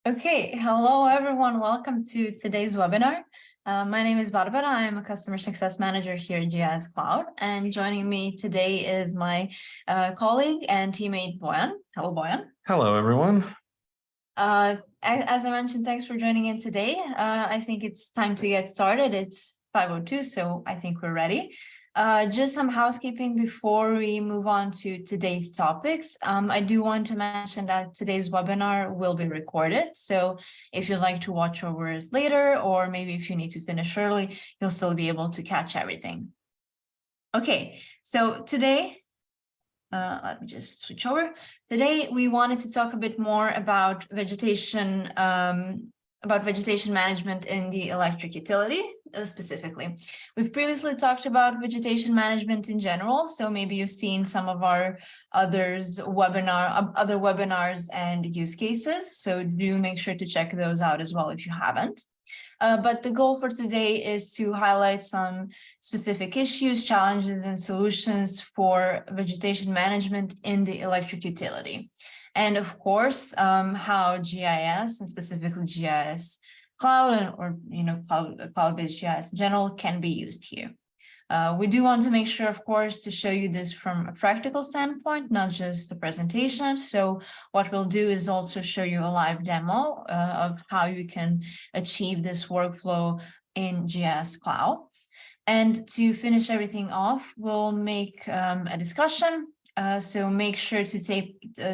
Okay, hello everyone. Welcome to today's webinar. My name is Barbara. I am a customer success manager here at GIS Cloud, and joining me today is my colleague and teammate Boyan. Hello, Boyan. Hello, everyone. As I mentioned, thanks for joining in today. I think it's time to get started. It's 5:02, so I think we're ready. Just some housekeeping before we move on to today's topics. I do want to mention that today's webinar will be recorded. So if you'd like to watch over it later, or maybe if you need to finish early, you'll still be able to catch everything. Okay, so today, let me just switch over. Today, we wanted to talk a bit more about vegetation management in the electric utility specifically. We've previously talked about vegetation management in general, so maybe you've seen some of our other webinars and use cases. So do make sure to check those out as well if you haven't. But the goal for today is to highlight some specific issues, challenges, and solutions for vegetation management in the electric utility. And of course, how GIS and specifically GIS Cloud or cloud-based GIS in general can be used here. We do want to make sure, of course, to show you this from a practical standpoint, not just the presentation. So what we'll do is also show you a live demo of how you can achieve this workflow in GIS Cloud. And to finish everything off, we'll make a discussion. So make sure to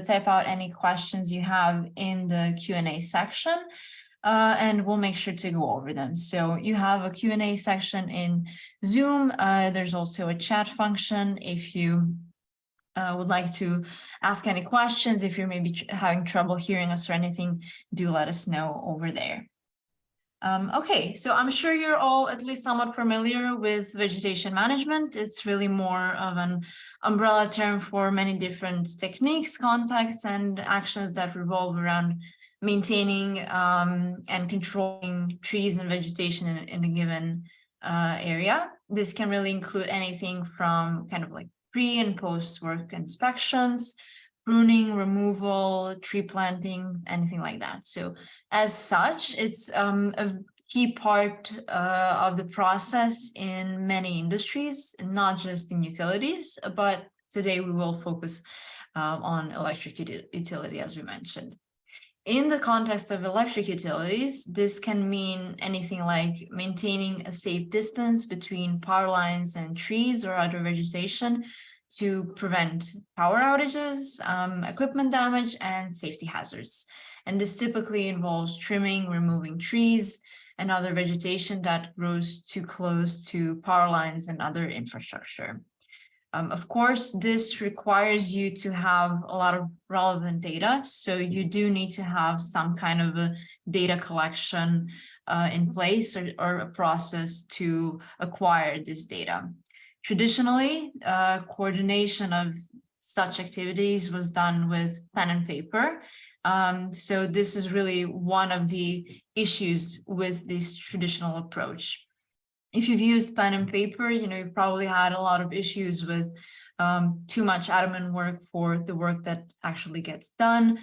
type out any questions you have in the Q&A section. And we'll make sure to go over them. So you have a Q&A section in Zoom. There's also a chat function if you would like to ask any questions. If you're maybe having trouble hearing us or anything, do let us know over there. Okay, so I'm sure you're all at least somewhat familiar with vegetation management. It's really more of an umbrella term for many different techniques, contexts, and actions that revolve around maintaining and controlling trees and vegetation in a given area. This can really include anything from kind of like pre and post work inspections, pruning, removal, tree planting, anything like that. So as such, it's a key part of the process in many industries, not just in utilities, but today we will focus on electric utility, as we mentioned. In the context of electric utilities, this can mean anything like maintaining a safe distance between power lines and trees or other vegetation to prevent power outages, equipment damage, and safety hazards. And this typically involves trimming, removing trees, and other vegetation that grows too close to power lines and other infrastructure. Of course, this requires you to have a lot of relevant data. So you do need to have some kind of a data collection in place or a process to acquire this data. Traditionally, coordination of such activities was done with pen and paper. So this is really one of the issues with this traditional approach. If you've used pen and paper, you've probably had a lot of issues with too much admin work for the work that actually gets done,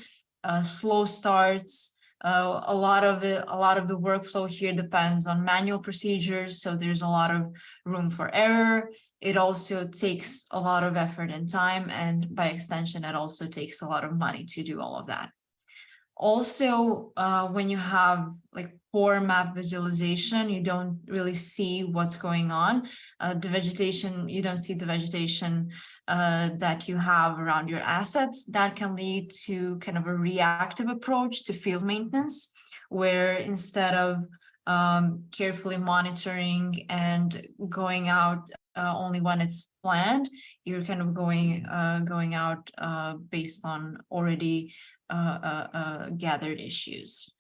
slow starts. A lot of the workflow here depends on manual procedures, so there's a lot of room for error. It also takes a lot of effort and time, and by extension, it also takes a lot of money to do all of that. Also, when you have like poor map visualization, you don't really see what's going on. You don't see the vegetation that you have around your assets. That can lead to kind of a reactive approach to field maintenance, where instead of carefully monitoring and going out only when it's planned, you're kind of going out based on already gathered issues.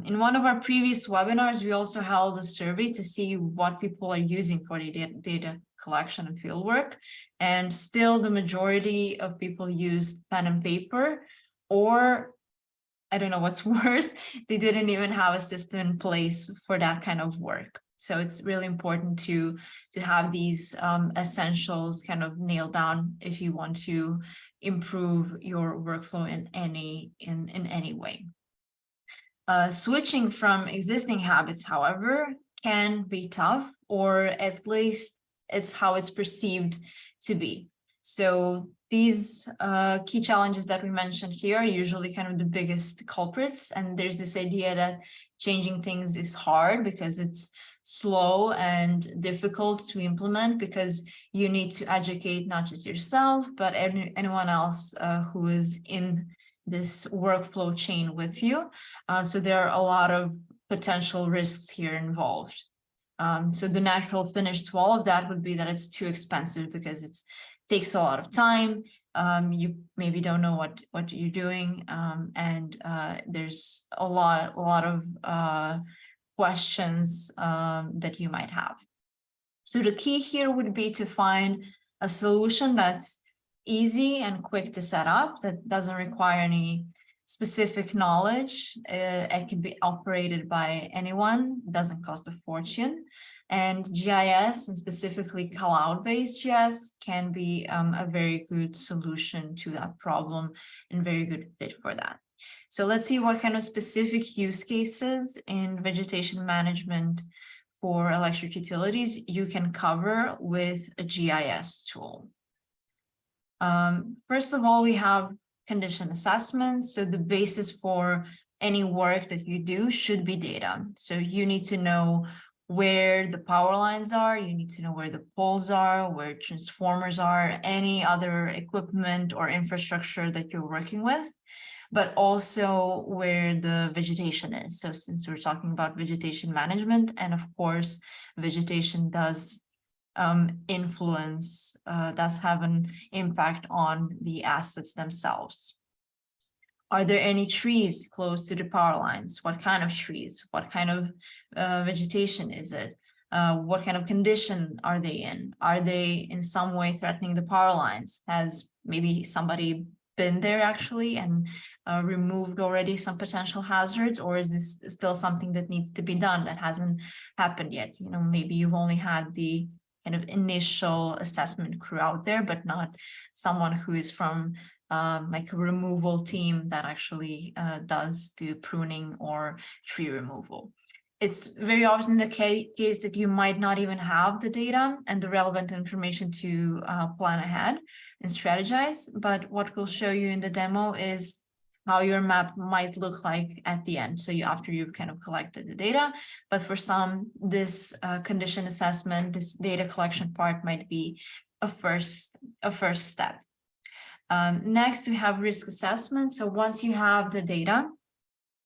In one of our previous webinars, we also held a survey to see what people are using for the data collection and fieldwork, and still the majority of people used pen and paper, or I don't know what's worse, they didn't even have a system in place for that kind of work. So it's really important to have these essentials kind of nailed down if you want to improve your workflow in any way. Switching from existing habits, however, can be tough, or at least it's how it's perceived to be. So these key challenges that we mentioned here are usually kind of the biggest culprits. And there's this idea that changing things is hard because it's slow and difficult to implement, because you need to educate not just yourself, but anyone else who is in this workflow chain with you. So there are a lot of potential risks here involved. So the natural finish to all of that would be that it's too expensive because it takes a lot of time. You maybe don't know what you're doing, and there's a lot of questions that you might have. So the key here would be to find a solution that's easy and quick to set up, that doesn't require any specific knowledge. It can be operated by anyone, doesn't cost a fortune. And GIS, and specifically cloud-based GIS, can be a very good solution to that problem and very good fit for that. So let's see what kind of specific use cases in vegetation management for electric utilities you can cover with a GIS tool. First of all, we have condition assessments. So the basis for any work that you do should be data. So you need to know where the power lines are, you need to know where the poles are, where transformers are, any other equipment or infrastructure that you're working with, but also where the vegetation is. So since we're talking about vegetation management, and of course, vegetation does influence, does have an impact on the assets themselves. Are there any trees close to the power lines? What kind of trees? What kind of vegetation is it? What kind of condition are they in? Are they in some way threatening the power lines? Has maybe somebody been there actually and removed already some potential hazards, or is this still something that needs to be done that hasn't happened yet? You know, maybe you've only had the kind of initial assessment crew out there, but not someone who is from like a removal team that actually does do pruning or tree removal. It's very often the case that you might not even have the data and the relevant information to plan ahead and strategize. But what we'll show you in the demo is how your map might look like at the end. So after you've kind of collected the data, but for some, this condition assessment, this data collection part might be a first step. Next, we have risk assessment. So once you have the data,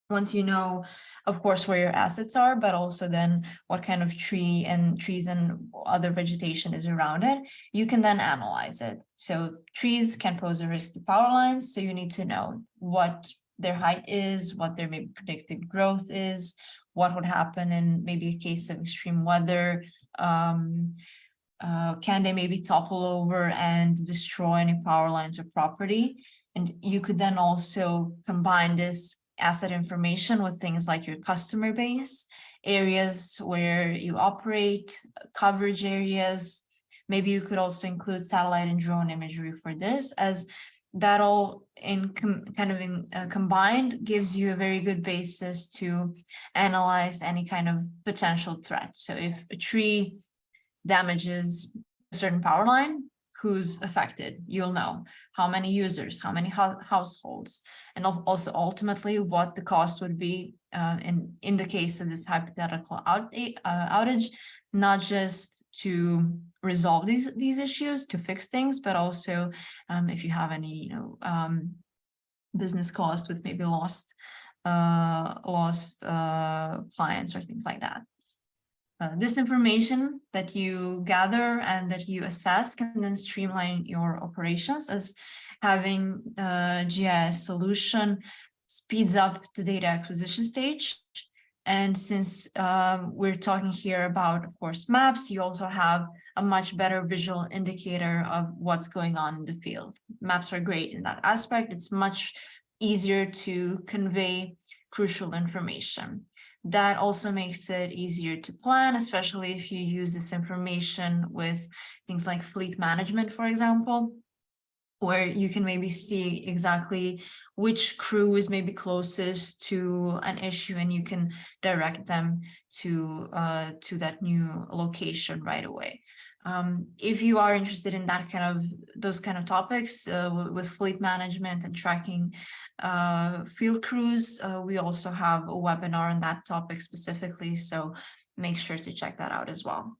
once you know, of course, where your assets are, but also then what kind of trees and other vegetation is around it, you can then analyze it. So trees can pose a risk to power lines. So you need to know what their height is, what their maybe predicted growth is, what would happen in maybe a case of extreme weather. Can they maybe topple over and destroy any power lines or property? And you could then also combine this asset information with things like your customer base, areas where you operate, coverage areas. Maybe you could also include satellite and drone imagery for this, as that all combined gives you a very good basis to analyze any kind of potential threat. So if a tree damages a certain power line, who's affected? You'll know how many users, how many households, and also ultimately what the cost would be in the case of this hypothetical outage, not just to resolve these issues, to fix things, but also if you have any business cost with maybe lost clients or things like that. This information that you gather and that you assess can then streamline your operations, as having the GIS solution speeds up the data acquisition stage. And since we're talking here about, of course, maps, you also have a much better visual indicator of what's going on in the field. Maps are great in that aspect. It's much easier to convey crucial information. That also makes it easier to plan, especially if you use this information with things like fleet management, for example. where you can maybe see exactly which crew is maybe closest to an issue, and you can direct them to that new location right away. If you are interested in that those kind of topics with fleet management and tracking field crews, we also have a webinar on that topic specifically, so make sure to check that out as well.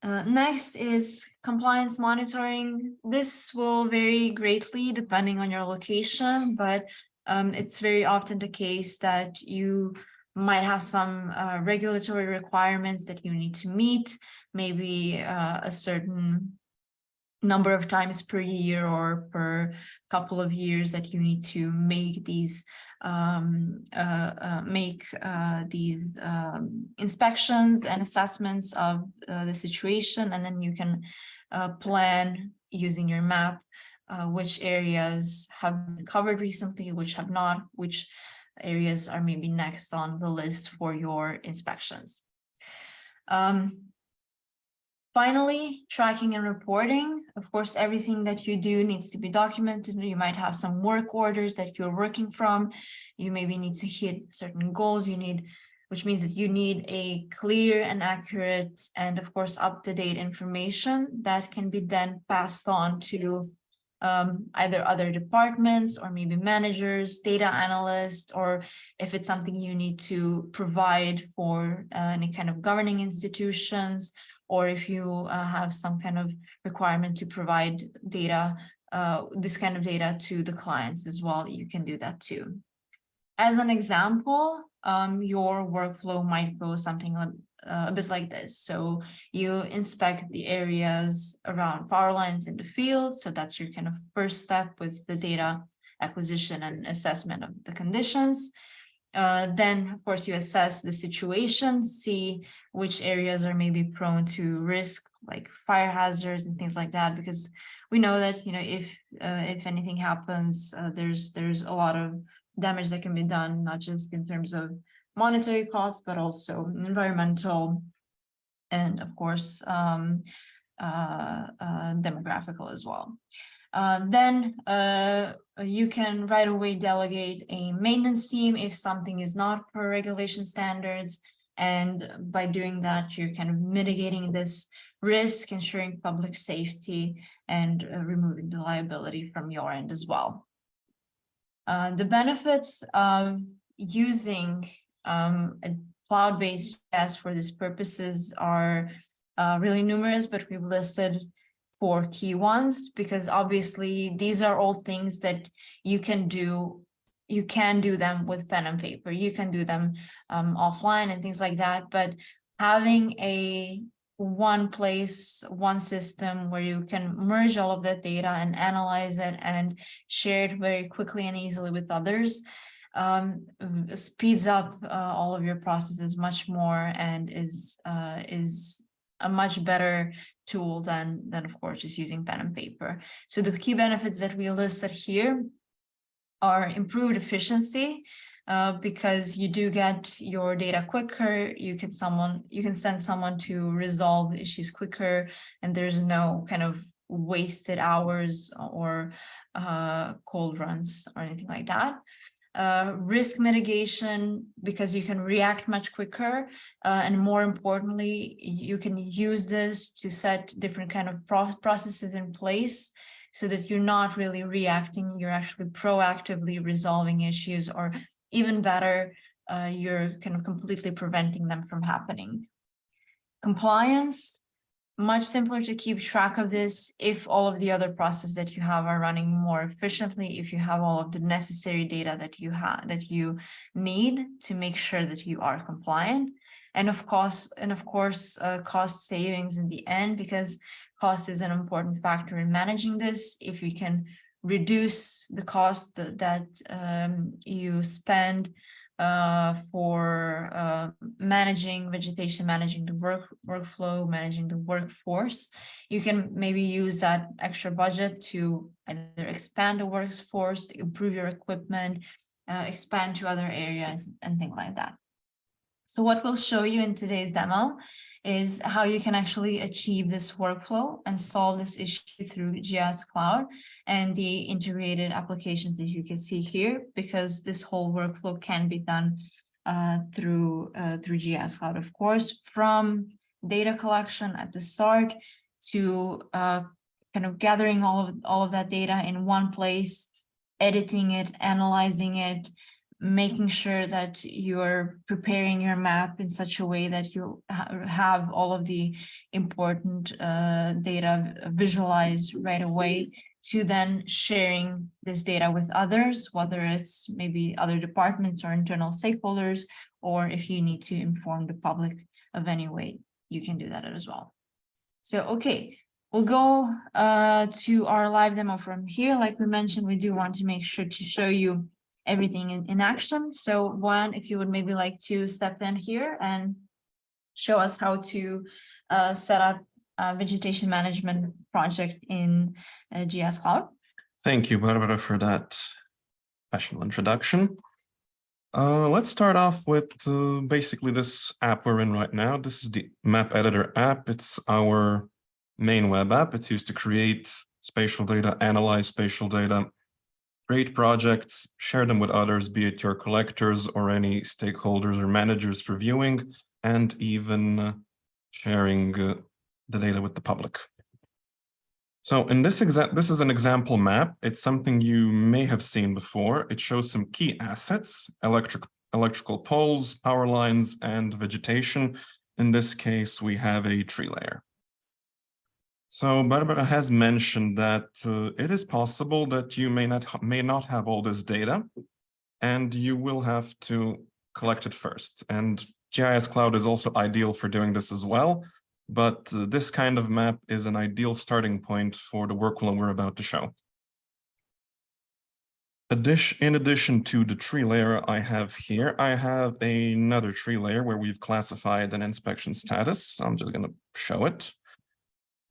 Next is compliance monitoring. This will vary greatly depending on your location, but it's very often the case that you might have some regulatory requirements that you need to meet, maybe a certain number of times per year or per couple of years that you need to make these inspections and assessments of the situation, and then you can plan using your map which areas have been covered recently, which have not, which areas are maybe next on the list for your inspections. Finally, tracking and reporting. Of course, everything that you do needs to be documented. You might have some work orders that you're working from. You maybe need to hit certain goals. Which means that you need a clear and accurate and, of course, up-to-date information that can be then passed on to either other departments or maybe managers, data analysts, or if it's something you need to provide for any kind of governing institutions, or if you have some kind of requirement to provide data, this kind of data to the clients as well, you can do that too. As an example, your workflow might go something a bit like this. So you inspect the areas around power lines in the field. So that's your kind of first step with the data acquisition and assessment of the conditions. Then, of course, you assess the situation, see which areas are maybe prone to risk, like fire hazards and things like that, because we know that, if anything happens, there's a lot of damage that can be done, not just in terms of monetary costs, but also environmental and, of course, demographical as well. Then you can right away delegate a maintenance team if something is not per regulation standards. And by doing that, you're kind of mitigating this risk, ensuring public safety, and removing the liability from your end as well. The benefits of using a cloud-based GIS for these purposes are really numerous, but we've listed 4 key ones, because obviously these are all things that you can do. You can do them with pen and paper. You can do them offline and things like that. But having a one place, one system where you can merge all of that data and analyze it and share it very quickly and easily with others speeds up all of your processes much more, and is a much better tool than of course just using pen and paper. So the key benefits that we listed here are improved efficiency, because you do get your data quicker. You can send someone to resolve issues quicker, and there's no kind of wasted hours or cold runs or anything like that. Risk mitigation, because you can react much quicker, and more importantly, you can use this to set different kind of processes in place, so that you're not really reacting, you're actually proactively resolving issues, or even better, you're kind of completely preventing them from happening. Compliance, much simpler to keep track of this if all of the other processes that you have are running more efficiently, if you have all of the necessary data that you need to make sure that you are compliant. And of course, cost savings in the end, because cost is an important factor in managing this. If you can reduce the cost that you spend for managing vegetation, managing the workflow, managing the workforce, you can maybe use that extra budget to either expand the workforce, improve your equipment, expand to other areas, and things like that. So what we'll show you in today's demo is how you can actually achieve this workflow and solve this issue through GIS Cloud and the integrated applications that you can see here, because this whole workflow can be done through GIS Cloud, of course, from data collection at the start to kind of gathering all of that data in one place, editing it, analyzing it, making sure that you're preparing your map in such a way that you have all of the important data visualized right away, to then sharing this data with others, whether it's maybe other departments or internal stakeholders, or if you need to inform the public of any way, you can do that as well. So, okay, we'll go to our live demo from here. Like we mentioned, we do want to make sure to show you everything in action. So Juan, if you would maybe like to step in here and show us how to set up a vegetation management project in GIS Cloud. Thank you, Barbara, for that professional introduction. Let's start off with basically this app we're in right now. This is the Map Editor app. It's our main web app. It's used to create spatial data, analyze spatial data, create projects, share them with others, be it your collectors or any stakeholders or managers for viewing, and even sharing the data with the public. So in this is an example map. It's something you may have seen before. It shows some key assets: electrical poles, power lines, and vegetation. In this case, we have a tree layer. So Barbara has mentioned that it is possible that you may not have all this data, and you will have to collect it first. And GIS Cloud is also ideal for doing this as well. But this kind of map is an ideal starting point for the workflow we're about to show. In addition to the tree layer I have here, I have another tree layer where we've classified an inspection status. I'm just going to show it.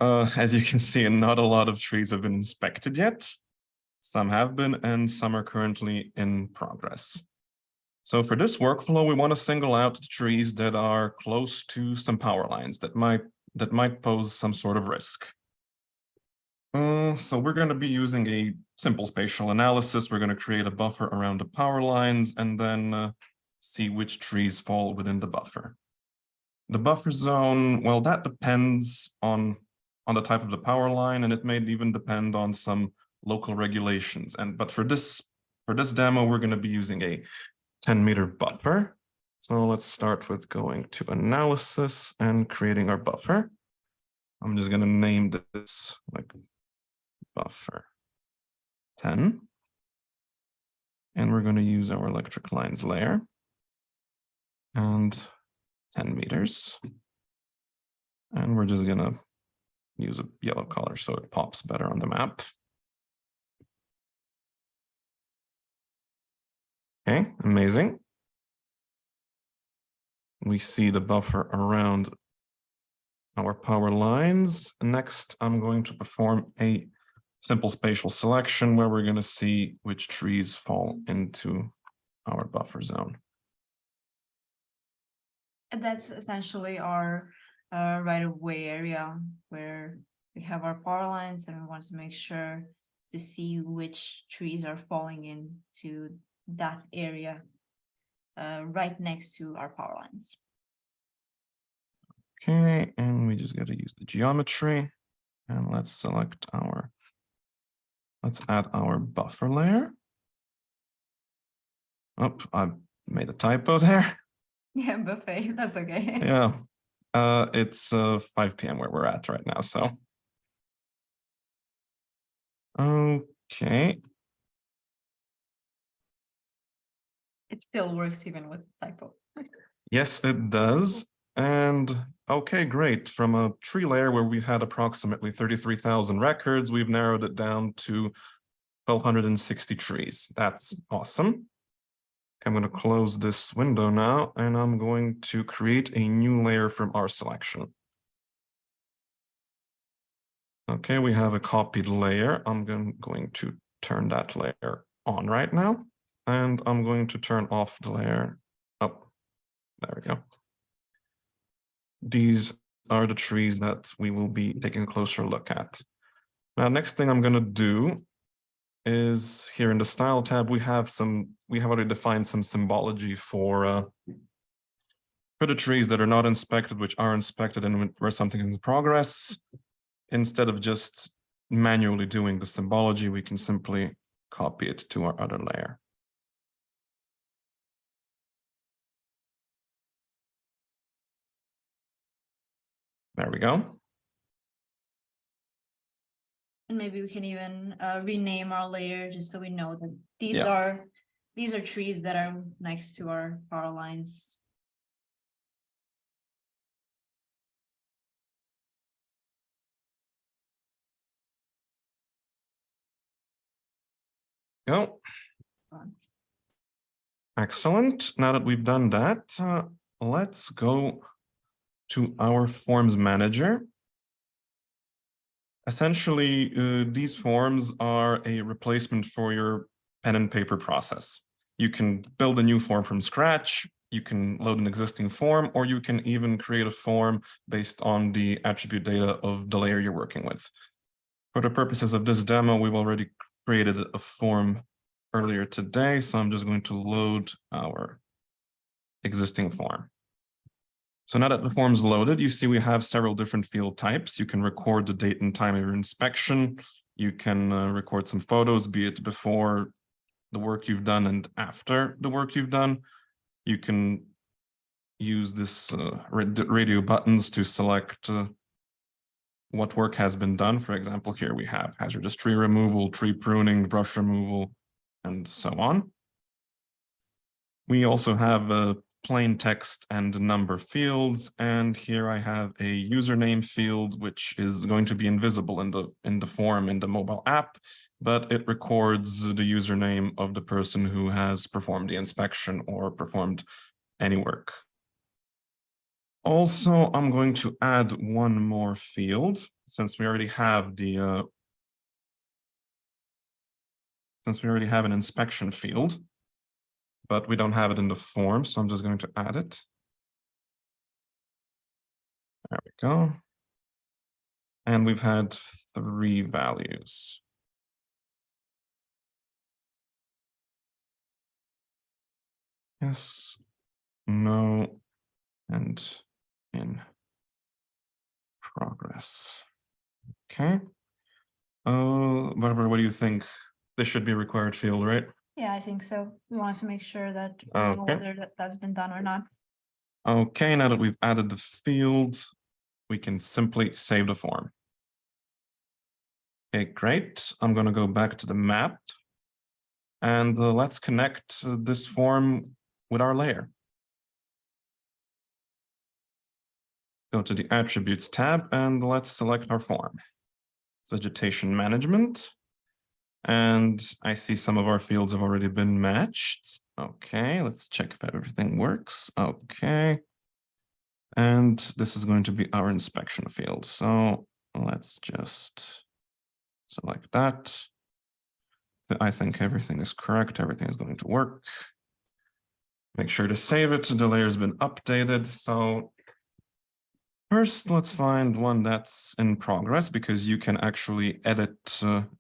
As you can see, not a lot of trees have been inspected yet. Some have been, and some are currently in progress. So for this workflow, we want to single out the trees that are close to some power lines that might pose some sort of risk. So we're going to be using a simple spatial analysis. We're going to create a buffer around the power lines and then see which trees fall within the buffer. The buffer zone, well, that depends on the type of the power line, and it may even depend on some local regulations. But for this demo, we're going to be using a 10-meter buffer. So let's start with going to analysis and creating our buffer. I'm just going to name this like buffer 10. And we're going to use our electric lines layer and 10 meters. And we're just going to use a yellow color so it pops better on the map. Okay, amazing. We see the buffer around our power lines. Next, I'm going to perform a simple spatial selection where we're going to see which trees fall into our buffer zone. And that's essentially our right-of-way area where we have our power lines, and we want to make sure to see which trees are falling into that area right next to our power lines. Okay, and we just got to use the geometry, and let's add our buffer layer. Oh, I made a typo there. Yeah, buffet, that's okay. Yeah, it's 5 p.m. where we're at right now, so. Okay. It still works even with typo. Yes, it does. And okay, great. From a tree layer where we had approximately 33,000 records, we've narrowed it down to 1,260 trees. That's awesome. I'm going to close this window now, and I'm going to create a new layer from our selection. Okay, we have a copied layer. I'm going to turn that layer on right now, and I'm going to turn off the layer. Oh, there we go. these are the trees that we will be taking a closer look at. Now, next thing I'm going to do is here in the style tab, we have already defined some symbology for the trees that are not inspected, which are inspected, and where something is in progress. Instead of just manually doing the symbology, we can simply copy it to our other layer. There we go. And maybe we can even rename our layer just so we know that these Yeah. are trees that are next to our power lines. Go. Front. Excellent. Now that we've done that, let's go to our forms manager. Essentially, these forms are a replacement for your pen and paper process. You can build a new form from scratch, you can load an existing form, or you can even create a form based on the attribute data of the layer you're working with. For the purposes of this demo, we've already created a form earlier today, so I'm just going to load our existing form. So now that the form's loaded, you see we have several different field types. You can record the date and time of your inspection. You can record some photos, be it before the work you've done and after the work you've done. You can use this radio buttons to select what work has been done. For example, here we have hazardous tree removal, tree pruning, brush removal, and so on. We also have plain text and number fields, and here I have a username field which is going to be invisible in the form in the mobile app, but it records the username of the person who has performed the inspection or performed any work. Also, I'm going to add one more field since we already have the an inspection field, but we don't have it in the form, so I'm just going to add it. There we go. And we've had 3 values. Yes, no, and in progress. Okay. Barbara, what do you think? This should be a required field, right? Yeah, I think so. We want to make sure that we know whether that's been done or not. Okay, now that we've added the field, we can simply save the form. Okay, great. I'm going to go back to the map and let's connect this form with our layer. Go to the attributes tab and let's select our form. It's vegetation management. And I see some of our fields have already been matched. Okay, let's check if everything works. Okay. And this is going to be our inspection field. So let's just select that. I think everything is correct. Everything is going to work. Make sure to save it. The layer has been updated. So first, let's find one that's in progress because you can actually edit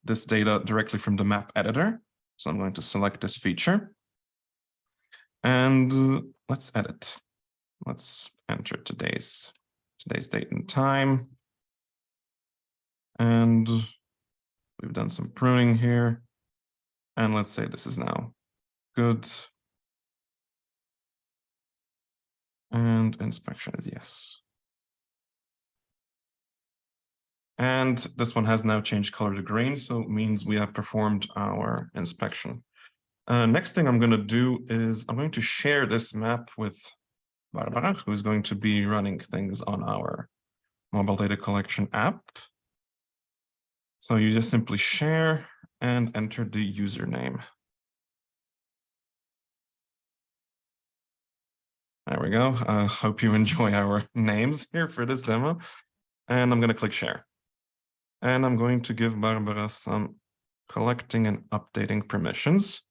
this data directly from the map editor. So I'm going to select this feature. And let's edit. Let's enter today's date and time. And we've done some pruning here. And let's say this is now good. And inspection is yes. And this one has now changed color to green, so it means we have performed our inspection. Next thing I'm going to do is I'm going to share this map with Barbara, who's going to be running things on our mobile data collection app. So you just simply share and enter the username. There we go. I hope you enjoy our names here for this demo. And I'm going to click share. And I'm going to give Barbara some collecting and updating permissions.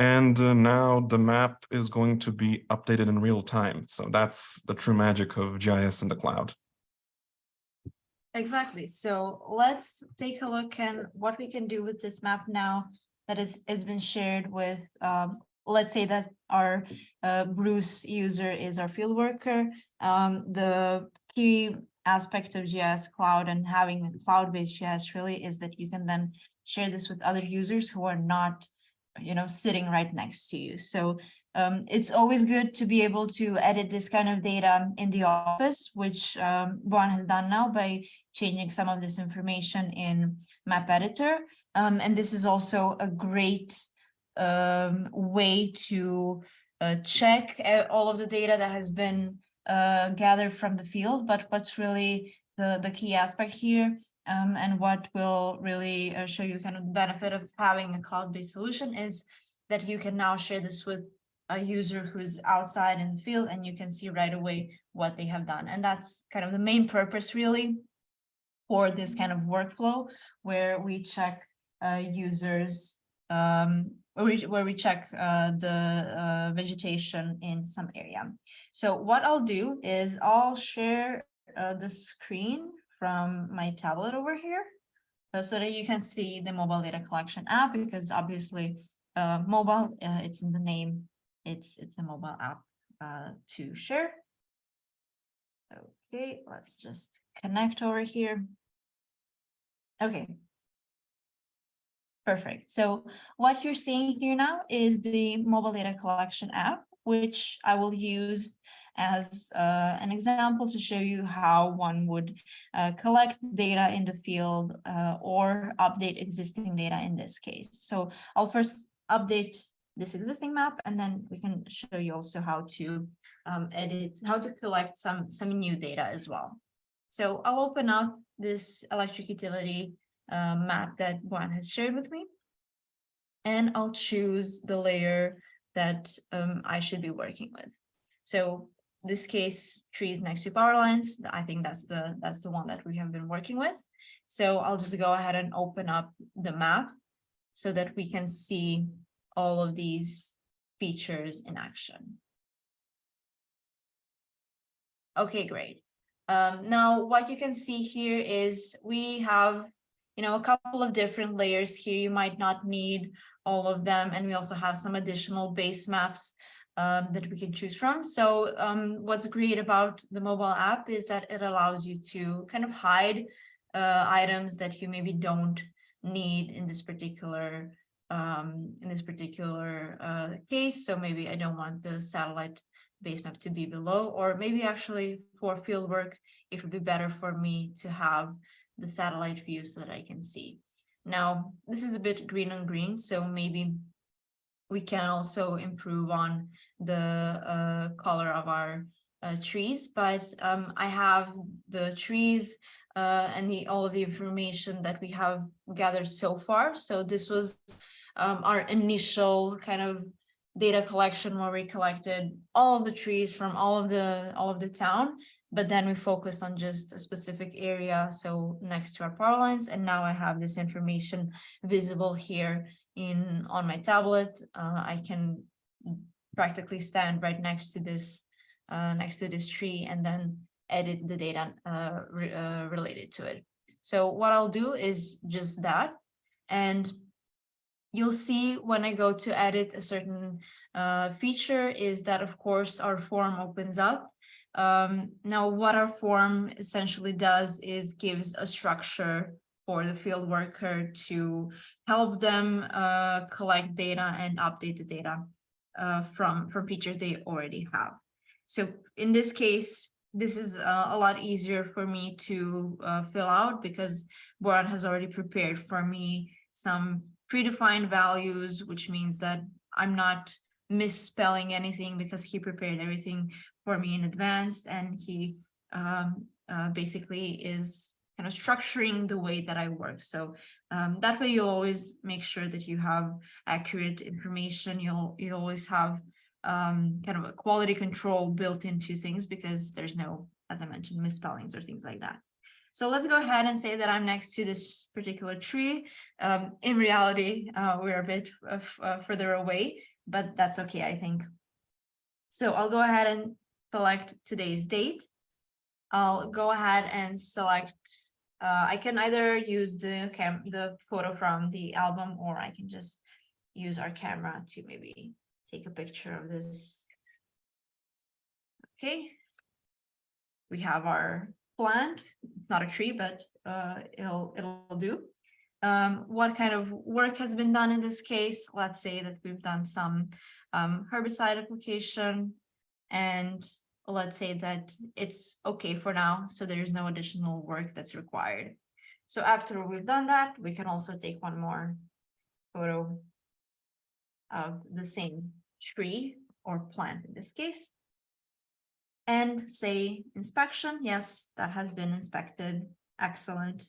And now the map is going to be updated in real time. So that's the true magic of GIS in the cloud. Exactly. So let's take a look at what we can do with this map now that has been shared with, let's say that our Bruce user is our field worker. The key aspect of GIS Cloud and having a cloud-based GIS really is that you can then share this with other users who are not, sitting right next to you. So it's always good to be able to edit this kind of data in the office, which Juan has done now by changing some of this information in Map Editor. And this is also a great way to check all of the data that has been gathered from the field. But what's really the key aspect here, and what will really show you kind of the benefit of having a cloud-based solution is that you can now share this with a user who's outside in the field, and you can see right away what they have done. And that's kind of the main purpose really for this kind of workflow, where we check users, where we check the vegetation in some area. So what I'll do is I'll share the screen from my tablet over here, so that you can see the mobile data collection app, because obviously mobile, it's in the name, it's a mobile app to share. Okay, let's just connect over here. Okay. Perfect. So what you're seeing here now is the mobile data collection app, which I will use as an example to show you how one would collect data in the field or update existing data in this case. So I'll first update this existing map, and then we can show you also how to edit, how to collect some new data as well. So I'll open up this electric utility map that Juan has shared with me, and I'll choose the layer that I should be working with. So this case, trees next to power lines, I think that's the one that we have been working with. So I'll just go ahead and open up the map so that we can see all of these features in action. Okay, great. Now what you can see here is we have a couple of different layers here. You might not need all of them, and we also have some additional base maps that we can choose from. So what's great about the mobile app is that it allows you to kind of hide items that you maybe don't need in this particular case. So maybe I don't want the satellite base map to be below, or maybe actually for field work, it would be better for me to have the satellite view so that I can see. Now, this is a bit green on green, so maybe we can also improve on the color of our trees, but I have the trees and all of the information that we have gathered so far. So this was our initial kind of data collection, where we collected all of the trees from all of the town, but then we focused on just a specific area, so next to our power lines. And now I have this information visible here on my tablet. I can practically stand right next to this tree and then edit the data related to it. So what I'll do is just that, and you'll see when I go to edit a certain feature is that, of course, our form opens up. Now, what our form essentially does is gives a structure for the field worker to help them collect data and update the data from features they already have. So in this case, this is a lot easier for me to fill out, because Boran has already prepared for me some predefined values, which means that I'm not misspelling anything, because he prepared everything for me in advance, and he basically is kind of structuring the way that I work. So that way you'll always make sure that you have accurate information. You'll always have kind of a quality control built into things, because there's no, as I mentioned, misspellings or things like that. So let's go ahead and say that I'm next to this particular tree. In reality, we're a bit further away, but that's okay, I think. So I'll go ahead and select today's date. I'll go ahead and select, I can either use the photo from the album, or I can just use our camera to maybe take a picture of this. Okay. We have our plant. It's not a tree, but it'll do. What kind of work has been done in this case? Let's say that we've done some herbicide application, and let's say that it's okay for now, so there's no additional work that's required. So after we've done that, we can also take one more photo of the same tree or plant in this case, and say inspection. Yes, that has been inspected. Excellent.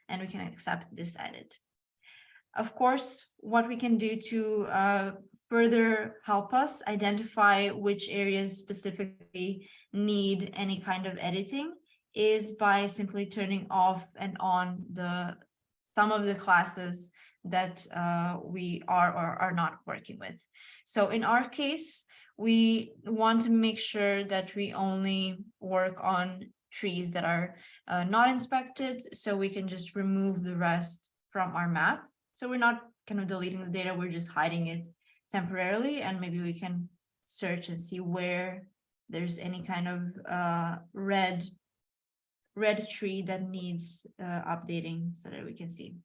And we can accept this edit. Of course, what we can do to further help us identify which areas specifically need any kind of editing is by simply turning off and on some of the classes that we are or are not working with. So in our case, we want to make sure that we only work on trees that are not inspected, so we can just remove the rest from our map. So we're not kind of deleting the data, we're just hiding it temporarily, and maybe we can search and see where there's any kind of red tree that needs updating so that we can see.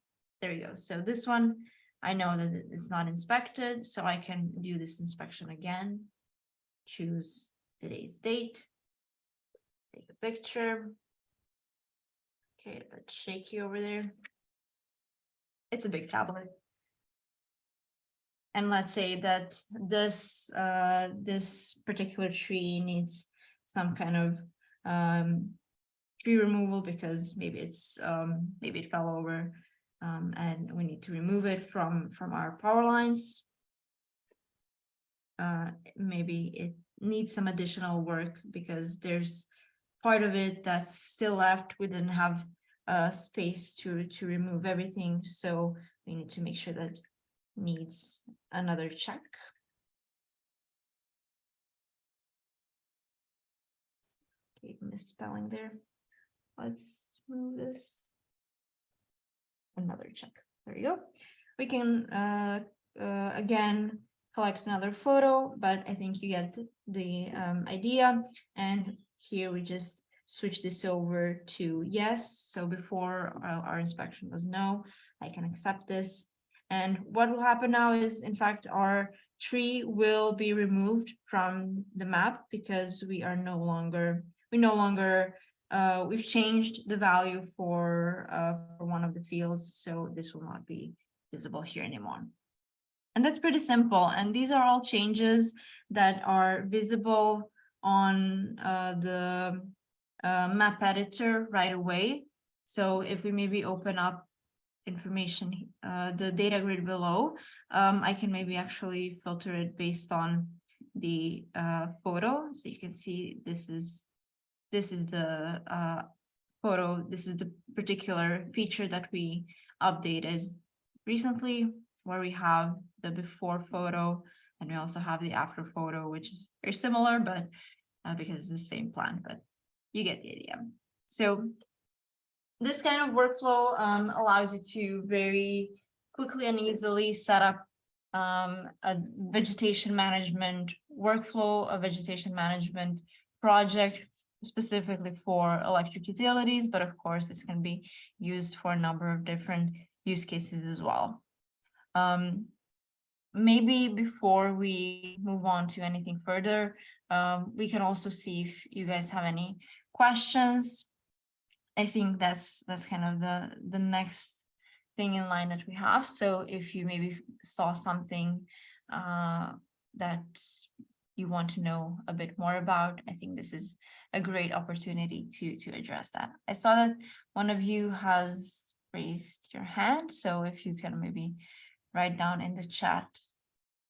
There we go. So this one, I know that it's not inspected, so I can do this inspection again. Choose today's date, take a picture. Okay, a bit shaky over there. It's a big tablet. And let's say that this this particular tree needs some kind of tree removal because maybe it's maybe it fell over, and we need to remove it from our power lines. Maybe it needs some additional work because there's part of it that's still left. We didn't have space to remove everything, so we need to make sure that needs another check. Okay, misspelling there. Let's move this. Another check. There you go. We can again collect another photo, but I think you get the idea. And here we just switch this over to yes. So before our inspection was no, I can accept this. And what will happen now is, in fact, our tree will be removed from the map because we've changed the value for one of the fields, so this will not be visible here anymore. And that's pretty simple. And these are all changes that are visible on the map editor right away. So if we maybe open up information, the data grid below, I can maybe actually filter it based on the photo. So you can see this is the photo. This is the particular feature that we updated recently, where we have the before photo and we also have the after photo, which is very similar, but because it's the same plant, but you get the idea. So this kind of workflow allows you to very quickly and easily set up a vegetation management workflow, a vegetation management project specifically for electric utilities, but of course this can be used for a number of different use cases as well. Maybe before we move on to anything further, we can also see if you guys have any questions. I think that's kind of the next thing in line that we have. So if you maybe saw something that you want to know a bit more about, I think this is a great opportunity to address that. I saw that one of you has raised your hand, so if you can maybe write down in the chat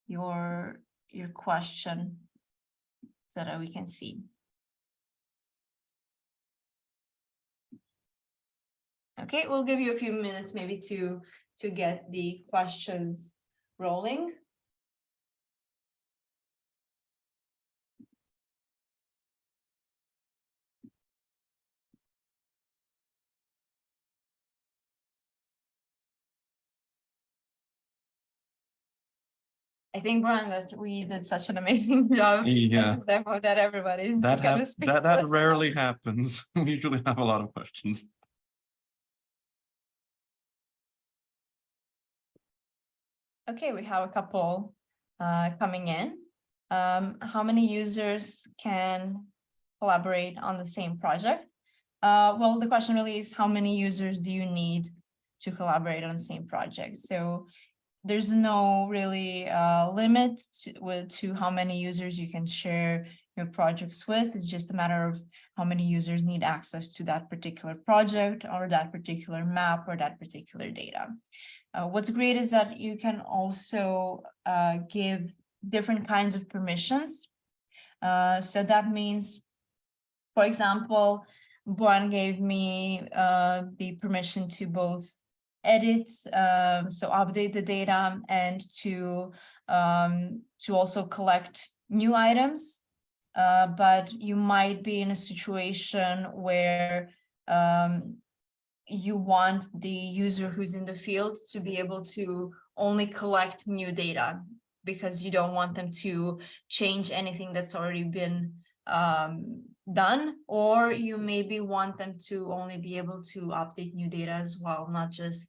your question so that we can see. Okay, we'll give you a few minutes maybe to get the questions rolling. I think, Brian, that we did such an amazing job. Yeah. Demo that everybody's That gonna speak. that rarely happens. We usually have a lot of questions. Okay, we have a couple coming in. How many users can collaborate on the same project? Well, the question really is, how many users do you need to collaborate on the same project? So there's no really limit to how many users you can share your projects with. It's just a matter of how many users need access to that particular project or that particular map or that particular data. What's great is that you can also give different kinds of permissions. So that means, for example, Buan gave me the permission to both edit, so update the data, and to also collect new items. But you might be in a situation where you want the user who's in the field to be able to only collect new data, because you don't want them to change anything that's already been done, or you maybe want them to only be able to update new data as well, not just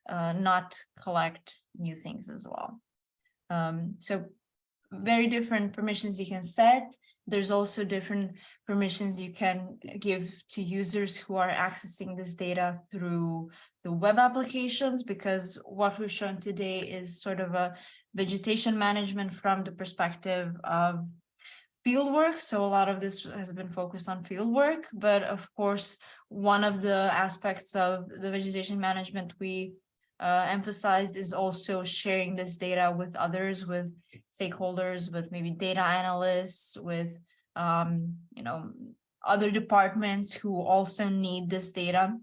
not collect new things as well. So very different permissions you can set. There's also different permissions you can give to users who are accessing this data through the web applications, because what we've shown today is sort of a vegetation management from the perspective of fieldwork. So a lot of this has been focused on fieldwork, but of course, one of the aspects of the vegetation management we emphasized is also sharing this data with others, with stakeholders, with maybe data analysts, with other departments who also need this data.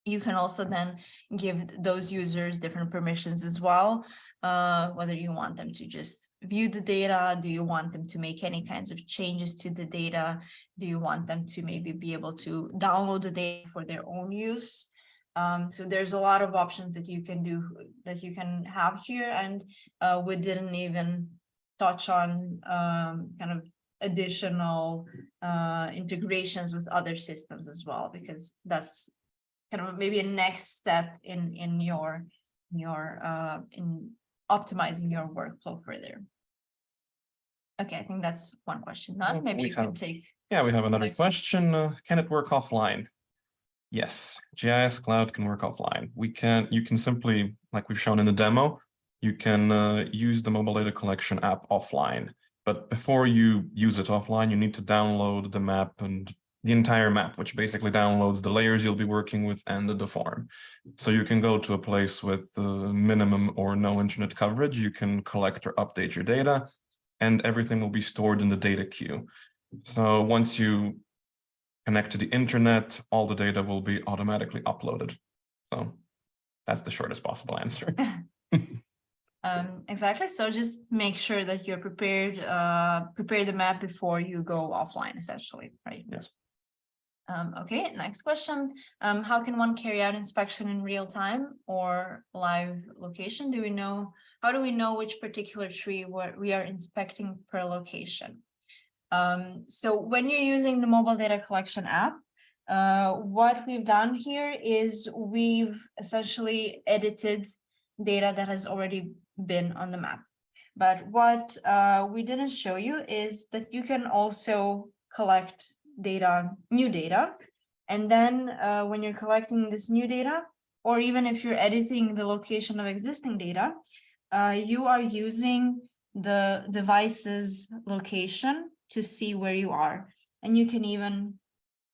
You can also then give those users different permissions as well, whether you want them to just view the data, do you want them to make any kinds of changes to the data, do you want them to maybe be able to download the data for their own use. So there's a lot of options that you can do, that you can have here, and we didn't even touch on kind of additional integrations with other systems as well, because that's kind of maybe a next step in optimizing your workflow further. Okay, I think that's one question. Not maybe you can take. Yeah, we have another question. Can it work offline? Yes, GIS Cloud can work offline. You can simply, like we've shown in the demo, you can use the mobile data collection app offline. But before you use it offline, you need to download the map and the entire map, which basically downloads the layers you'll be working with and the form. So you can go to a place with minimum or no internet coverage, you can collect or update your data, and everything will be stored in the data queue. So once you connect to the internet, all the data will be automatically uploaded. So that's the shortest possible answer. Exactly. So just make sure that you're prepared, prepare the map before you go offline, essentially, right? Yes. Okay, next question. How can one carry out inspection in real time or live location? How do we know which particular tree we are inspecting per location? So when you're using the mobile data collection app, what we've done here is we've essentially edited data that has already been on the map. But what we didn't show you is that you can also collect data, new data. And then when you're collecting this new data, or even if you're editing the location of existing data, you are using the device's location to see where you are. And you can even,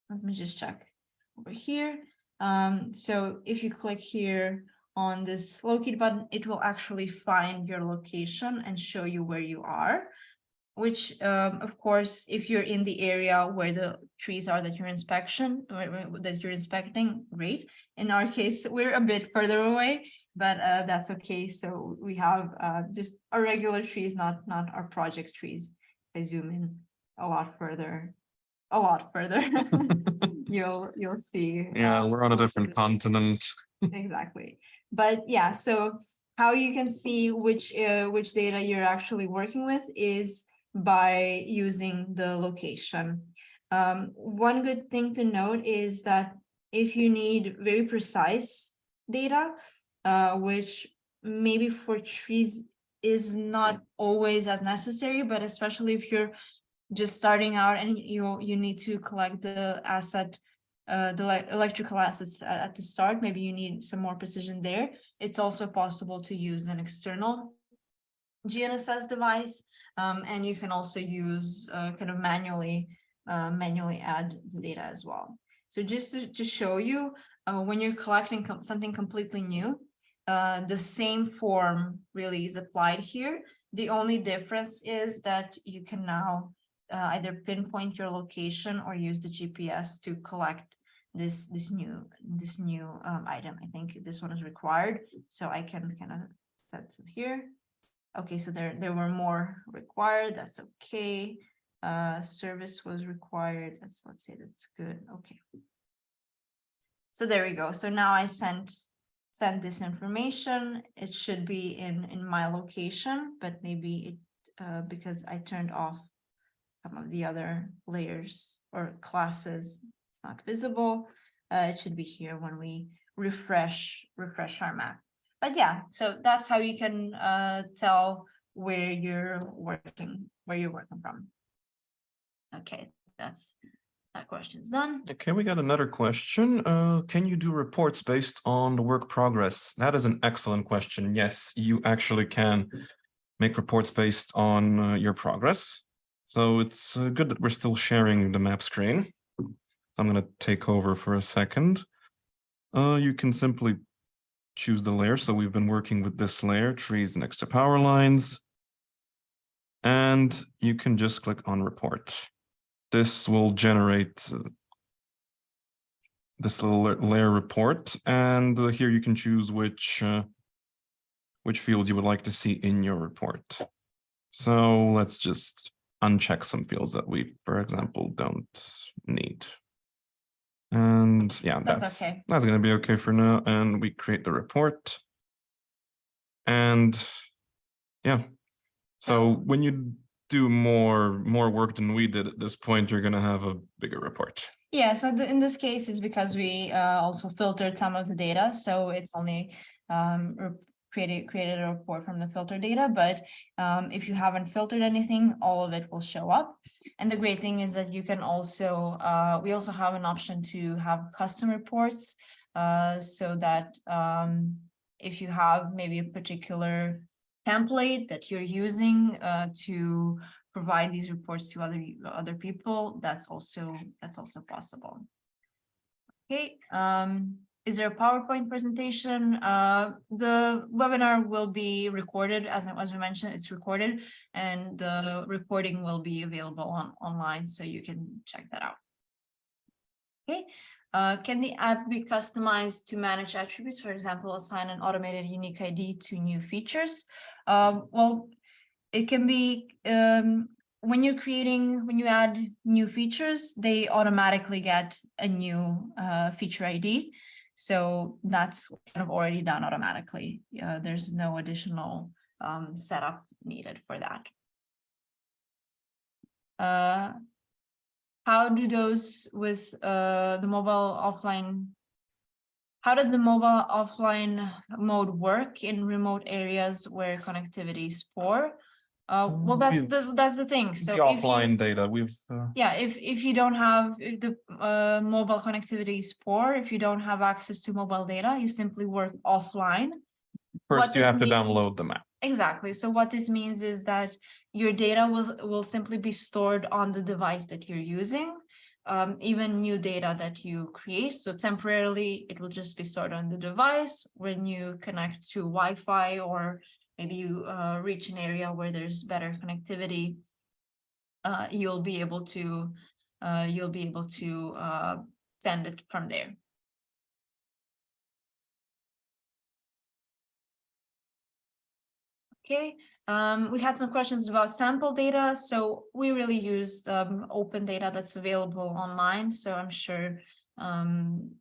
let me just check over here. So if you click here on this locate button, it will actually find your location and show you where you are, which of course, if you're in the area where the trees are that you're inspecting, great. In our case, we're a bit further away, but that's okay. So we have just our regular trees, not our project trees. If I zoom in a lot further, you'll see. Yeah, we're on a different continent. Exactly. But yeah, so how you can see which data you're actually working with is by using the location. One good thing to note is that if you need very precise data, which maybe for trees is not always as necessary, but especially if you're just starting out and you need to collect the electrical assets at the start, maybe you need some more precision there. It's also possible to use an external GNSS device, and you can also use kind of manually add the data as well. So just to show you, when you're collecting something completely new, the same form really is applied here. The only difference is that you can now either pinpoint your location or use the GPS to collect this new item. I think this one is required, so I can kind of set some here. Okay, so there were more required. That's okay. Service was required. Let's say that's good. Okay. So there we go. So now I sent this information. It should be in my location, but maybe it because I turned off some of the other layers or classes, it's not visible. It should be here when we refresh our map. But yeah, so that's how you can tell where you're working from. Okay, that question's done. Okay, we got another question. Can you do reports based on the work progress? That is an excellent question. Yes, you actually can make reports based on your progress. So it's good that we're still sharing the map screen. So I'm going to take over for a second. You can simply choose the layer. So we've been working with this layer, trees next to power lines. And you can just click on report. This will generate this little layer report. And here you can choose which fields you would like to see in your report. So let's just uncheck some fields that we, for example, don't need. And yeah, that's okay. That's going to be okay for now. And we create the report. And yeah, so when you do more work than we did at this point, you're going to have a bigger report. Yeah, so in this case, it's because we also filtered some of the data. So it's only created a report from the filter data, but if you haven't filtered anything, all of it will show up. And the great thing is that you can also, we also have an option to have custom reports, so that if you have maybe a particular template that you're using to provide these reports to other people, that's also possible. Okay. Is there a PowerPoint presentation? The webinar will be recorded, as we mentioned, it's recorded, and the recording will be available online, so you can check that out. Okay. Can the app be customized to manage attributes, for example, assign an automated unique ID to new features? Well, it can be when you add new features, they automatically get a new feature ID. So that's kind of already done automatically. There's no additional setup needed for that. How do those with the mobile offline? How does the mobile offline mode work in remote areas where connectivity is poor? Well, that's the thing. So the offline data yeah, if you don't have, if the mobile connectivity is poor, if you don't have access to mobile data, you simply work offline. First, you have to download the map. Exactly. So what this means is that your data will simply be stored on the device that you're using, even new data that you create. So temporarily, it will just be stored on the device. When you connect to Wi-Fi, or maybe you reach an area where there's better connectivity, you'll be able to send it from there. Okay, we had some questions about sample data. So we really used open data that's available online. So I'm sure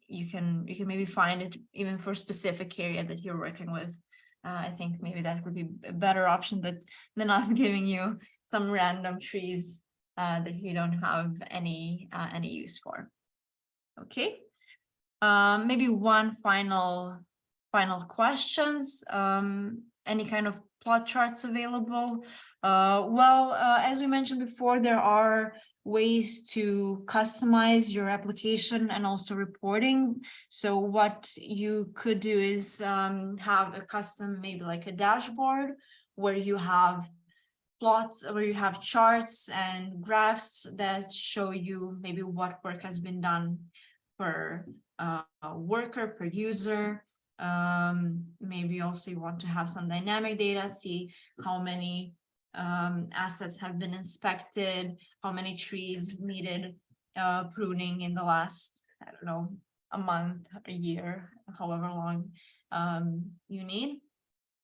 you can maybe find it even for a specific area that you're working with. I think maybe that would be a better option than us giving you some random trees that you don't have any use for. Okay. Maybe one final questions. Any kind of plot charts available? As we mentioned before, there are ways to customize your application and also reporting. So what you could do is have a custom, maybe like a dashboard where you have plots, where you have charts and graphs that show you maybe what work has been done per worker, per user. Maybe also you want to have some dynamic data, see how many assets have been inspected, how many trees needed pruning in the last, I don't know, a month, a year, however long you need.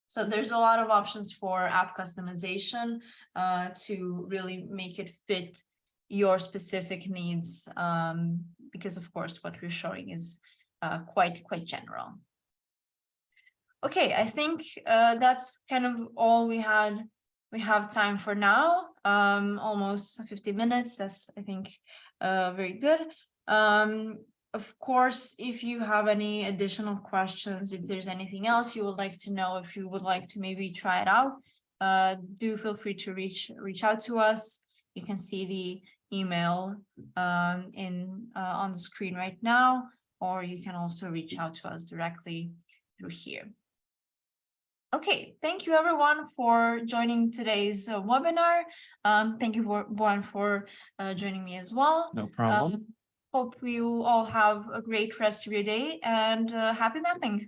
So there's a lot of options for app customization to really make it fit your specific needs, because of course what we're showing is quite general. Okay, I think that's kind of all we have time for now. Almost 50 minutes. That's, I think, very good. Of course, if you have any additional questions, if there's anything else you would like to know, if you would like to maybe try it out, do feel free to reach out to us. You can see the email on the screen right now, or you can also reach out to us directly through here. Okay, thank you everyone for joining today's webinar. Thank you everyone for joining me as well. No problem. Hope you all have a great rest of your day and happy mapping.